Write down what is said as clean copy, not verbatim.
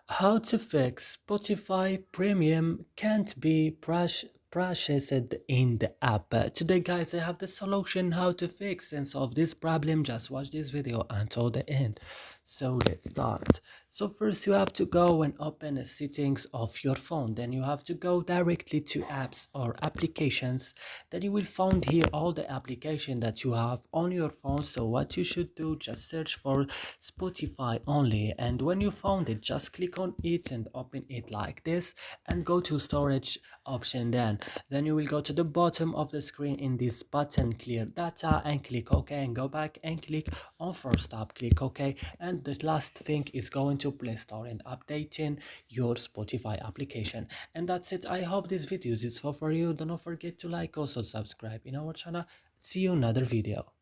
How to fix Spotify Premium can't be processed in the app. Today guys, I have the solution how to fix and solve this problem. Just watch this video until the end. So let's start. So first you have to go and open the settings of your phone. Then you have to go directly to apps or applications. Then you will find here all the application that you have on your phone. So what you should do, just search for Spotify only, and when you found it, just click on it and open it like this and go to storage option. Then you will go to the bottom of the screen in this button clear data and click OK, and go back and click on force stop, click OK, and the last thing is going to Play Store and updating your Spotify application. And that's it. I hope this video is useful for you. Don't forget to like, also subscribe in our channel. See you in another video.